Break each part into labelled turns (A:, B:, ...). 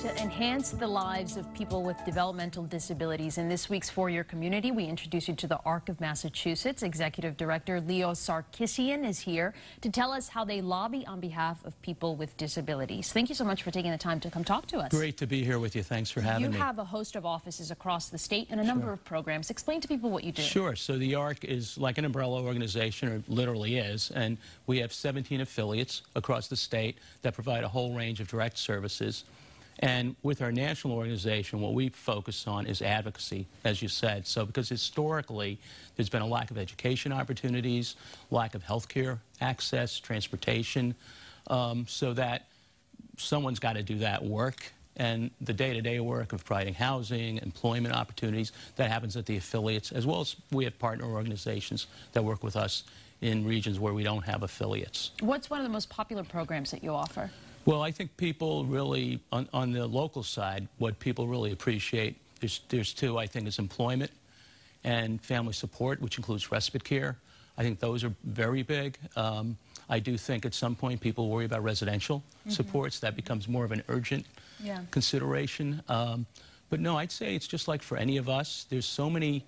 A: to enhance the lives of people with developmental disabilities. In this week's For Your Community, we introduce you to the ARC of Massachusetts. Executive Director Leo Sarkissian is here to tell us how they lobby on behalf of people with disabilities. Thank you so much for taking the time to come talk to us.
B: Great to be here with you. Thanks for having me.
A: You have a host of offices across the state and a number of programs. Explain to people what you do.
B: Sure. So the ARC is like an umbrella organization, or literally is, and we have 17 affiliates across the state that provide a whole range of direct services. And with our national organization, what we focus on is advocacy, as you said. So because historically, there's been a lack of education opportunities, lack of health care access, transportation, so that someone's got to do that work. And the day-to-day work of providing housing, employment opportunities, that happens at the affiliates, as well as we have partner organizations that work with us in regions where we don't have affiliates.
A: What's one of the most popular programs that you offer?
B: Well, I think people really, on the local side, what people really appreciate, there's two, I think, is employment and family support, which includes respite care. I think those are very big. I do think at some point people worry about residential supports. That becomes more of an urgent consideration. But no, I'd say it's just like for any of us. There's so many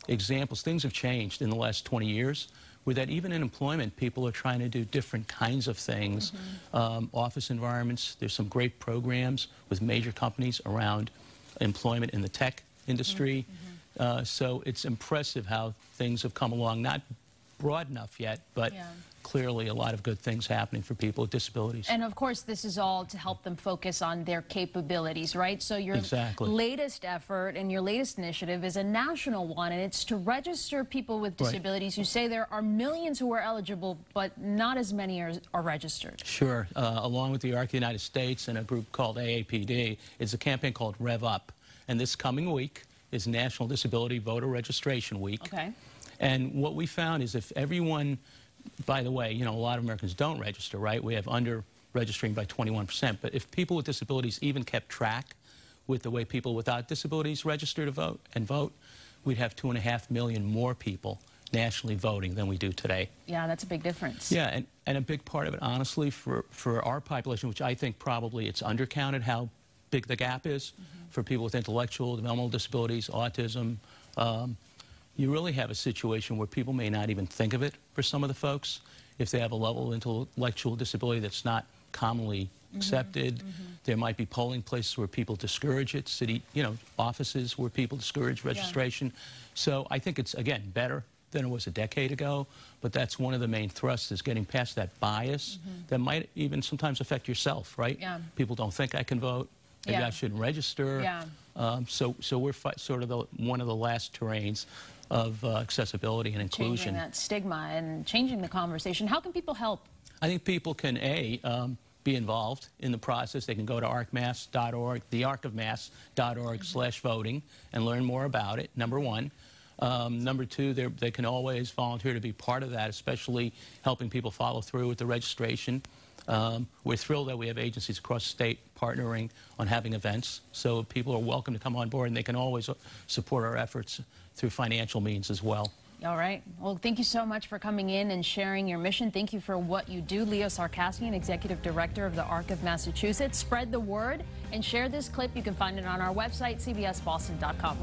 B: examples. Things have changed in the last 20 years. With that, even in employment, people are trying to do different kinds of things. Office environments, there's some great programs with major companies around employment in the tech industry. So it's impressive how things have come along, not broad enough yet, but clearly a lot of good things happening for people with disabilities.
A: And of course, this is all to help them focus on their capabilities, right? So your latest effort and your latest initiative is a national one, and it's to register people with disabilities. You say there are millions who are eligible, but not as many are registered.
B: Sure. Along with the ARC of the United States and a group called AAPD, it's a campaign called Rev Up. And this coming week is National Disability Voter Registration Week.
A: Okay.
B: And what we found is if everyone, by the way, you know, a lot of Americans don't register, right? We have under-registering by 21%. But if people with disabilities even kept track with the way people without disabilities register to vote and vote, we'd have 2.5 million more people nationally voting than we do today.
A: Yeah, that's a big difference.
B: Yeah, and a big part of it, honestly, for our population, which I think probably it's undercounted how big the gap is for people with intellectual, developmental disabilities, autism. You really have a situation where people may not even think of it for some of the folks if they have a level of intellectual disability that's not commonly accepted. There might be polling places where people discourage it, city, offices where people discourage registration. So I think it's, again, better than it was a decade ago, but that's one of the main thrusts, is getting past that bias that might even sometimes affect yourself, right? People don't think I can vote. Maybe I shouldn't register. So we're sort of one of the last terrains of accessibility and inclusion.
A: Changing that stigma and changing the conversation. How can people help?
B: I think people can, be involved in the process. They can go to arcmass.org, thearcofmass.org/voting, and learn more about it, number one. Number two, they can always volunteer to be part of that, especially helping people follow through with the registration. We're thrilled that we have agencies across the state partnering on having events, so people are welcome to come on board, and they can always support our efforts through financial means as well.
A: All right. Well, thank you so much for coming in and sharing your mission. Thank you for what you do. Leo Sarkissian, Executive Director of the ARC of Massachusetts. Spread the word and share this clip. You can find it on our website, cbsboston.com.